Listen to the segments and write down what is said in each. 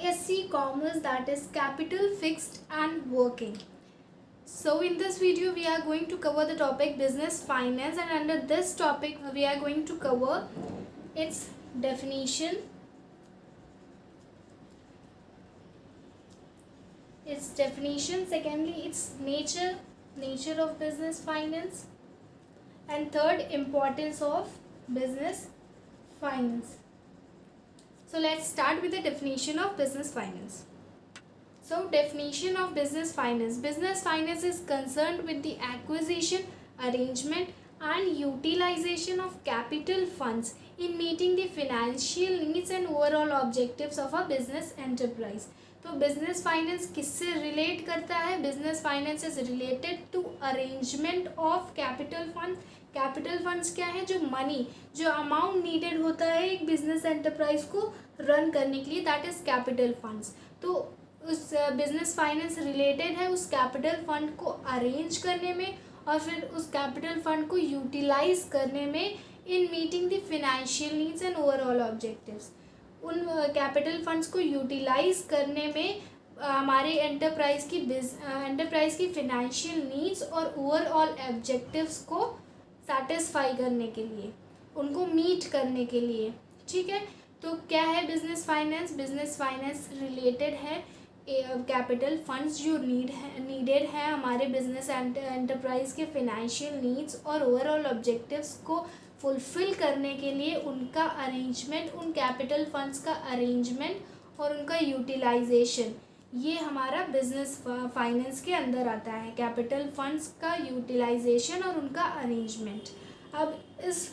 BSc Commerce, that is Capital, Fixed and Working. So in this video we are going to cover the topic business finance, and under this topic we are going to cover its definition, secondly its nature of business finance, and third, importance of business finance. So let's start with the definition of business finance. So definition of business finance. Business finance is concerned with the acquisition, arrangement and utilization of capital funds in meeting the financial needs and overall objectives of a business enterprise. तो business finance किससे relate करता है? Business finance is related to arrangement of capital fund. Capital funds क्या है? जो money, जो amount needed होता है एक बिजनेस एंटरप्राइज को रन करने के लिए, दैट इज कैपिटल फंड्स. तो उस बिजनेस फाइनेंस रिलेटेड है उस कैपिटल फंड को अरेंज करने में और फिर उस कैपिटल फंड को यूटिलाइज करने में in meeting the financial needs and overall objectives. उन कैपिटल फंड्स को यूटिलाइज करने में हमारे एंटरप्राइज की फाइनेंशियल नीड्स और ओवरऑल ऑब्जेक्टिव्स को सेटिस्फाई करने के लिए, उनको मीट करने के लिए. ठीक है, तो क्या है business finance? Business finance related है कैपिटल फंड्स जो नीडेड है हमारे बिजनेस एंटरप्राइज के फाइनेंशियल नीड्स और ओवरऑल ऑब्जेक्टिव्स को फुलफिल करने के लिए उनका अरेंजमेंट, उन कैपिटल फंड्स का अरेंजमेंट और उनका यूटिलाइजेशन, ये हमारा बिजनेस फाइनेंस के अंदर आता है. कैपिटल फंड्स का यूटिलाइजेशन और उनका अरेंजमेंट. अब इस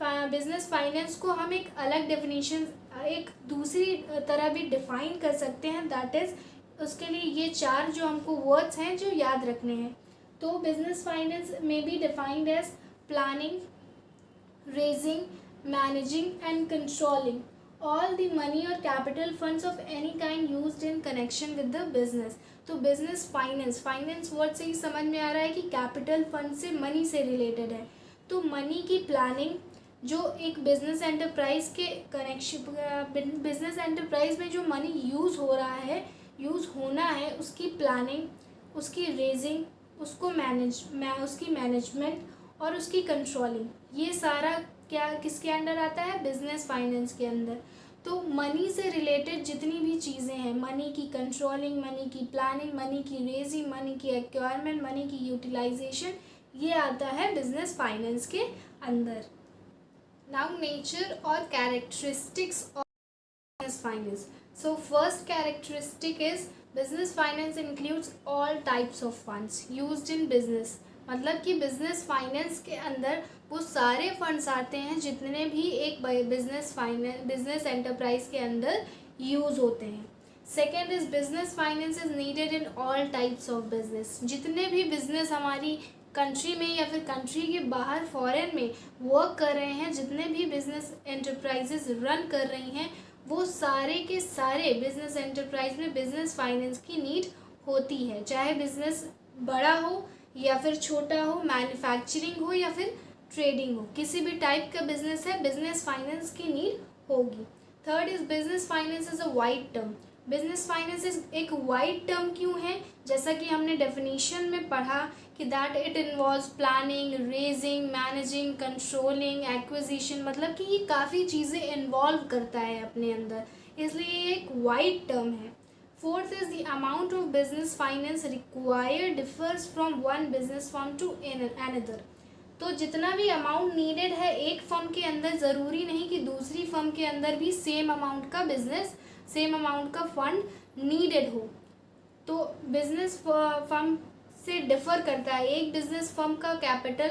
बिजनेस फाइनेंस को हम एक अलग डेफिनेशन, एक दूसरी तरह भी डिफाइन कर सकते हैं. दैट इज़, उसके लिए ये चार जो हमको वर्ड्स हैं जो याद रखने हैं. तो बिजनेस फाइनेंस में be defined as planning, raising, managing and controlling all the money or capital funds of any kind used in connection with the business. तो business finance वर्ड से ही समझ में आ रहा है कि कैपिटल फंड से मनी से रिलेटेड है. तो मनी की प्लानिंग जो एक बिजनेस एंटरप्राइज के कनेक्शन, बिजनेस एंटरप्राइज में जो मनी यूज़ हो रहा है, यूज़ होना है, उसकी प्लानिंग, उसकी रेजिंग, उसको उसकी मैनेजमेंट और उसकी कंट्रोलिंग, ये सारा क्या किसके अंडर आता है? बिजनेस फाइनेंस के अंदर. तो मनी से रिलेटेड जितनी भी चीज़ें हैं, मनी की कंट्रोलिंग, मनी की प्लानिंग, मनी की रेजिंग, मनी की एक्वायरमेंट, मनी की यूटिलाइजेशन, ये आता है बिजनेस फाइनेंस के अंदर. नाउ नेचर और characteristics of business finance. So first characteristic is business finance includes all types of funds used in business. मतलब कि बिजनेस फाइनेंस के अंदर वो सारे फंड्स आते हैं जितने भी एक बिजनेस एंटरप्राइज के अंदर यूज़ होते हैं. Second is business finance is needed in all types of business. जितने भी बिजनेस हमारी कंट्री में या फिर कंट्री के बाहर फॉरेन में वर्क कर रहे हैं, जितने भी बिजनेस एंटरप्राइजेस रन कर रही हैं, वो सारे के सारे बिजनेस एंटरप्राइज में बिजनेस फाइनेंस की नीड होती है. चाहे बिजनेस बड़ा हो या फिर छोटा हो, मैन्युफैक्चरिंग हो या फिर ट्रेडिंग हो, किसी भी टाइप का बिजनेस है, बिजनेस फाइनेंस की नीड होगी. Third is business finance is a wide term. Business finance is एक वाइड टर्म क्यों है? जैसा कि हमने डेफिनेशन में पढ़ा कि that it involves planning, raising, managing, controlling, acquisition, मतलब कि ये काफ़ी चीज़ें इन्वॉल्व करता है अपने अंदर, इसलिए ये एक वाइड टर्म है. Fourth is the amount of business finance required differs from one business firm to another. तो जितना भी अमाउंट नीडेड है एक फर्म के अंदर, ज़रूरी नहीं कि दूसरी फर्म के अंदर भी सेम अमाउंट का फंड नीडेड हो. तो बिजनेस फर्म से डिफ़र करता है. एक बिजनेस फर्म का कैपिटल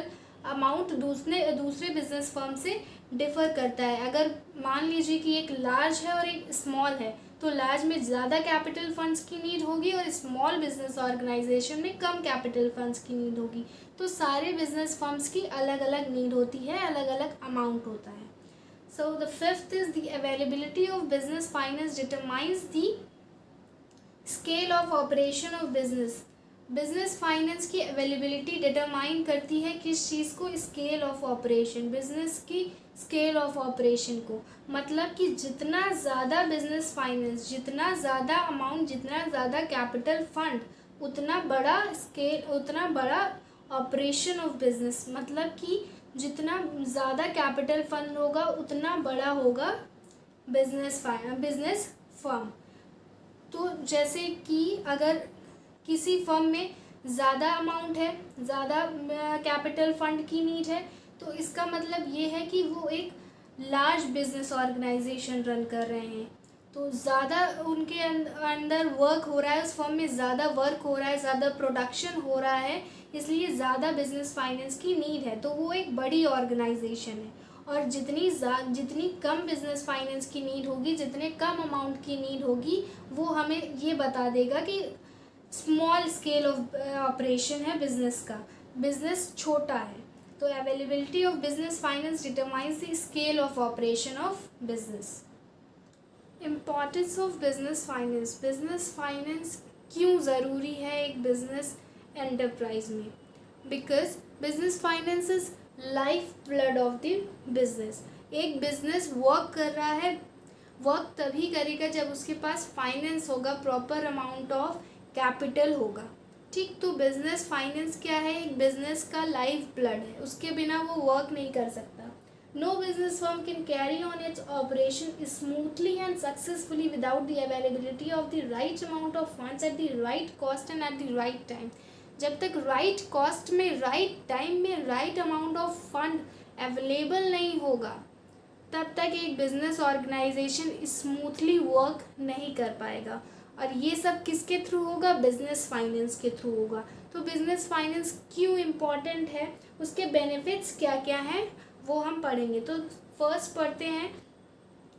अमाउंट दूसरे बिजनेस फर्म से डिफ़र करता है. अगर मान लीजिए कि एक लार्ज है और एक स्मॉल है, तो लार्ज में ज़्यादा कैपिटल फंड्स की नीड होगी और स्मॉल बिजनेस ऑर्गेनाइजेशन में कम कैपिटल फंड्स की नीड होगी. तो सारे बिजनेस फर्म्स की अलग अलग नीड होती है, अलग अलग अमाउंट होता है. So the fifth is the availability of business finance determines the scale of operation of business. Business finance की अवेलेबिलिटी डिटरमाइन करती है किस चीज़ को, स्केल ऑफ ऑपरेशन, बिजनेस की स्केल ऑफ ऑपरेशन को। मतलब कि जितना ज़्यादा बिजनेस फाइनेंस, जितना ज़्यादा अमाउंट, जितना ज़्यादा कैपिटल फंड, उतना बड़ा स्केल, उतना बड़ा ऑपरेशन ऑफ बिजनेस। मतलब कि जितना ज़्यादा कैपिटल फंड होगा उतना बड़ा होगा बिजनेस फर्म। तो जैसे कि अगर किसी फर्म में ज़्यादा अमाउंट है, ज़्यादा कैपिटल फंड की नीड है, तो इसका मतलब ये है कि वो एक लार्ज बिजनेस ऑर्गेनाइजेशन रन कर रहे हैं। तो ज़्यादा उनके अंदर वर्क हो रहा है, उस फर्म में ज़्यादा वर्क हो रहा है, ज़्यादा प्रोडक्शन हो रहा है, इसलिए ज़्यादा बिजनेस फाइनेंस की नीड है। तो वो एक बड़ी ऑर्गेनाइजेशन है। और जितनी कम बिजनेस फाइनेंस की नीड होगी, जितने कम अमाउंट की नीड होगी, वो हमें ये बता देगा कि स्मॉल स्केल ऑफ ऑपरेशन है बिजनेस का, बिजनेस छोटा है। तो availability of business finance determines the scale of operation of business. Importance of business finance, business finance क्यों ज़रूरी है एक बिजनेस एंटरप्राइज में? Because business finance is life blood of the business. एक बिजनेस वर्क कर रहा है, वर्क तभी करेगा जब उसके पास फाइनेंस होगा, प्रॉपर अमाउंट ऑफ कैपिटल होगा। ठीक, तो बिजनेस फाइनेंस क्या है? एक बिजनेस का लाइफ ब्लड है, उसके बिना वो वर्क नहीं कर सकता। No business firm can carry on its operation smoothly and successfully without the availability of the right amount of funds at the right cost and at the right time. जब तक right cost में, right time में, right amount of fund available नहीं होगा, तब तक एक business organisation smoothly work नहीं कर पाएगा। और ये सब किसके थ्रू होगा? बिजनेस फाइनेंस के थ्रू होगा। तो बिजनेस फाइनेंस क्यों इम्पॉर्टेंट है, उसके बेनिफिट्स क्या क्या हैं, वो हम पढ़ेंगे। तो फर्स्ट पढ़ते हैं,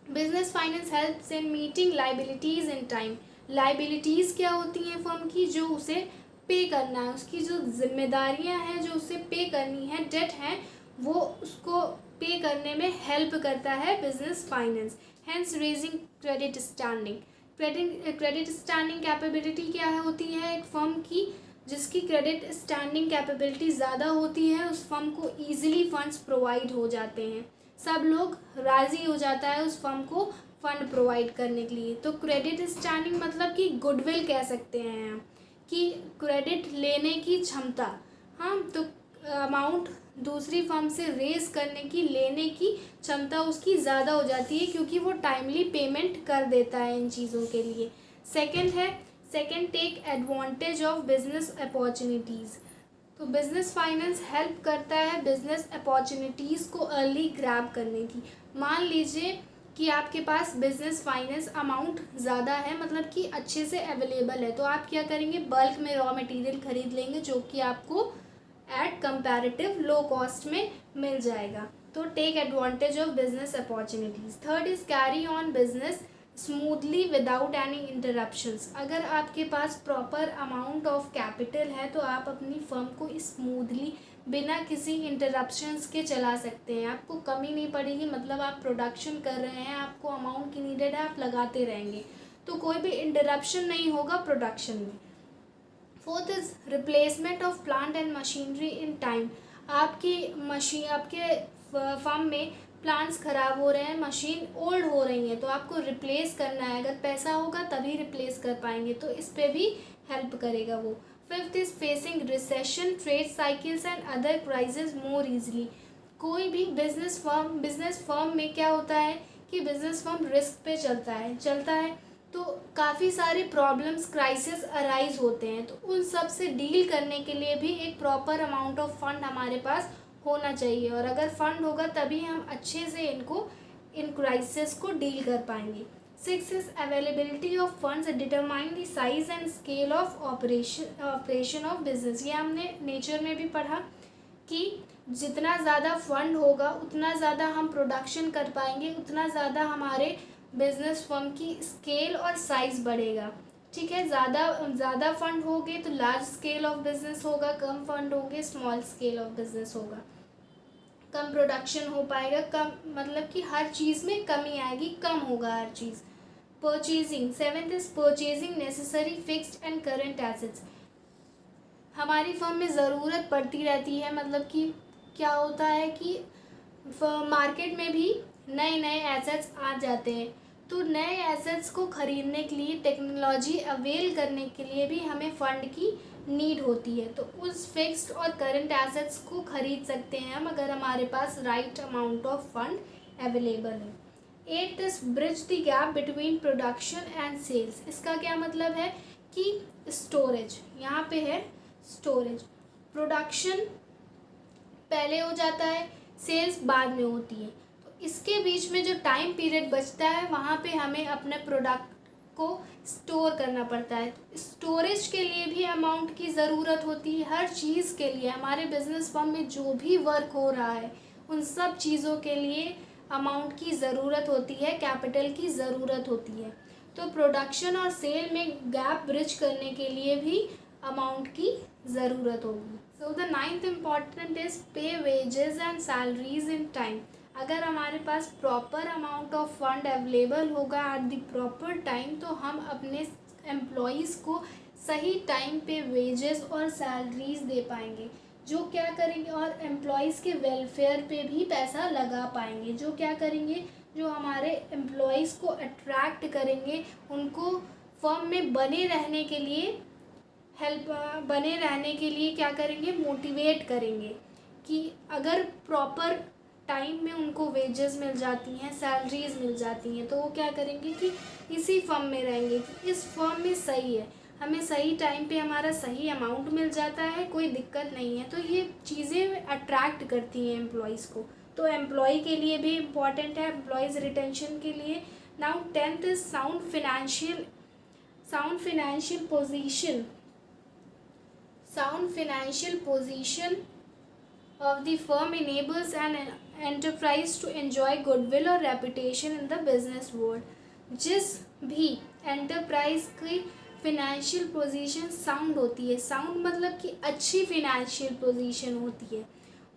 business finance helps in meeting liabilities in time. Liabilities क्या होती हैं फर्म की? जो उसे पे करना है, उसकी जो जिम्मेदारियां हैं जो उसे पे करनी है, डेट है, वो उसको पे करने में हेल्प करता है business finance. Hence raising credit standing. Credit standing capability क्या है होती है एक फर्म की? जिसकी क्रेडिट स्टैंडिंग कैपेबिलिटी ज़्यादा होती है, उस फर्म को ईजिली फंड्स प्रोवाइड हो जाते हैं, सब लोग राज़ी हो जाता है उस फर्म को फंड प्रोवाइड करने के लिए। तो क्रेडिट स्टैंडिंग मतलब कि गुडविल कह सकते हैं हम, कि क्रेडिट लेने की क्षमता। हाँ, तो अमाउंट दूसरी फर्म से रेज करने की, लेने की क्षमता उसकी ज़्यादा हो जाती है, क्योंकि वो टाइमली पेमेंट कर देता है इन चीज़ों के लिए। Second take advantage of business opportunities. तो बिजनेस फाइनेंस हेल्प करता है बिजनेस अपॉर्चुनिटीज़ को अर्ली ग्रैब करने की। मान लीजिए कि आपके पास बिजनेस फाइनेंस अमाउंट ज़्यादा है, मतलब कि अच्छे से अवेलेबल है, तो आप क्या करेंगे? बल्क में रॉ मटेरियल खरीद लेंगे, जो कि आपको एट कंपैरेटिव लो कॉस्ट में मिल जाएगा। तो take advantage of business opportunities. Third is carry on business smoothly without any interruptions. अगर आपके पास प्रॉपर अमाउंट ऑफ कैपिटल है, तो आप अपनी फर्म को स्मूथली बिना किसी इंटरप्शंस के चला सकते हैं। आपको कमी नहीं पड़ेगी, मतलब आप प्रोडक्शन कर रहे हैं, आपको अमाउंट की नीडेड है, आप लगाते रहेंगे, तो कोई भी इंटरप्शन नहीं होगा प्रोडक्शन में। Fourth is replacement of plant and machinery in time. आपके फर्म में प्लांट्स ख़राब हो रहे हैं, मशीन ओल्ड हो रही है, तो आपको रिप्लेस करना है। अगर पैसा होगा तभी रिप्लेस कर पाएंगे, तो इस पर भी हेल्प करेगा वो। Fifth is facing recession, trade cycles and other crisis more easily. कोई भी बिजनेस फर्म में क्या होता है कि बिजनेस फर्म रिस्क पे चलता है, तो काफ़ी सारे प्रॉब्लम्स, क्राइसिस अराइज होते हैं, तो उन सब से डील करने के लिए भी एक प्रॉपर अमाउंट ऑफ फंड हमारे पास होना चाहिए। और अगर फंड होगा तभी हम अच्छे से इन क्राइसिस को डील कर पाएंगे। Six is availability of funds determine the size and scale of operation of business. ये हमने नेचर में भी पढ़ा कि जितना ज़्यादा फंड होगा उतना ज़्यादा हम प्रोडक्शन कर पाएंगे, उतना ज़्यादा हमारे बिजनेस फर्म की स्केल और साइज़ बढ़ेगा। ठीक है, ज़्यादा फंड होंगे तो लार्ज स्केल ऑफ बिजनेस होगा, कम फंड होंगे स्मॉल स्केल ऑफ बिजनेस होगा, कम प्रोडक्शन हो पाएगा, कम मतलब कि हर चीज़ में कमी आएगी, कम होगा हर चीज़। Purchasing. Seventh is purchasing necessary fixed and current assets. हमारी फर्म में ज़रूरत पड़ती रहती है, मतलब कि क्या होता है कि मार्केट में भी नए नए एसेट्स आ जाते हैं, तो नए एसेट्स को ख़रीदने के लिए, टेक्नोलॉजी अवेल करने के लिए भी हमें फ़ंड की नीड होती है। तो उस फिक्स्ड और करंट एसेट्स को ख़रीद सकते हैं हम अगर हमारे पास right amount of fund available है। 8 is bridge the gap between production and sales. इसका क्या मतलब है कि स्टोरेज, यहाँ पे है स्टोरेज, प्रोडक्शन पहले हो जाता है, सेल्स बाद में होती है, तो इसके बीच में जो टाइम पीरियड बचता है वहाँ पे हमें अपने प्रोडक्ट को स्टोर करना पड़ता है। स्टोरेज के लिए भी अमाउंट की ज़रूरत होती है। हर चीज़ के लिए, हमारे बिजनेस फर्म में जो भी वर्क हो रहा है उन सब चीज़ों के लिए अमाउंट की ज़रूरत होती है, कैपिटल की ज़रूरत होती है। तो प्रोडक्शन और सेल में गैप ब्रिज करने के लिए भी अमाउंट की ज़रूरत होगी। So the 9th important is pay wages and salaries in time. अगर हमारे पास proper amount of fund available होगा एट द प्रॉपर टाइम, तो हम अपने एम्प्लॉयज़ को सही टाइम पे वेजेस और सैलरीज दे पाएंगे, जो क्या करेंगे, और एम्प्लॉयज़ के वेलफेयर पे भी पैसा लगा पाएंगे, जो क्या करेंगे, जो हमारे एम्प्लॉयज़ को अट्रैक्ट करेंगे, उनको फर्म में बने रहने के लिए बने रहने के लिए क्या करेंगे, मोटिवेट करेंगे कि अगर प्रॉपर टाइम में उनको वेजेस मिल जाती हैं, सैलरीज मिल जाती हैं, तो वो क्या करेंगे कि इसी फर्म में रहेंगे कि इस फर्म में सही है, हमें सही टाइम पे हमारा सही अमाउंट मिल जाता है, कोई दिक्कत नहीं है। तो ये चीज़ें अट्रैक्ट करती हैं एम्प्लॉयज़ को, तो एम्प्लॉय के लिए भी इम्पॉर्टेंट है, एम्प्लॉयज़ रिटेंशन के लिए। Now 10th is sound financial position. Sound financial position of the firm enables an enterprise to enjoy goodwill or reputation in the business world. जिस भी एंटरप्राइज की फिनेंशियल पोजीशन साउंड होती है, sound मतलब कि अच्छी फिनेंशियल पोजीशन होती है,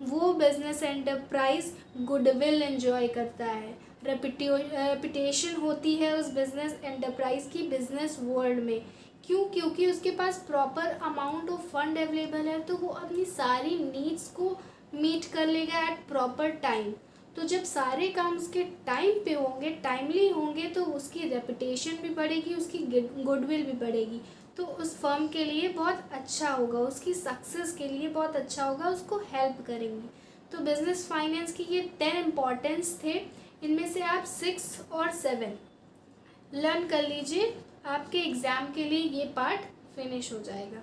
वो बिजनेस एंटरप्राइज गुडविल एंजॉय करता है, रेपुटेशन होती है उस बिजनेस एंटरप्राइज की बिजनेस वर्ल्ड में। क्यों? क्योंकि उसके पास proper amount of fund available है, तो वो अपनी सारी नीड्स को मीट कर लेगा एट प्रॉपर टाइम। तो जब सारे काम उसके टाइम पे होंगे, टाइमली होंगे, तो उसकी रेपुटेशन भी बढ़ेगी, उसकी गुडविल भी बढ़ेगी, तो उस फर्म के लिए बहुत अच्छा होगा, उसकी सक्सेस के लिए बहुत अच्छा होगा, उसको हेल्प करेंगे। तो बिजनेस फाइनेंस की ये 10 इम्पॉर्टेंस थे, इनमें से आप 6 और 7 लर्न कर लीजिए, आपके एग्ज़ाम के लिए ये पार्ट फिनिश हो जाएगा।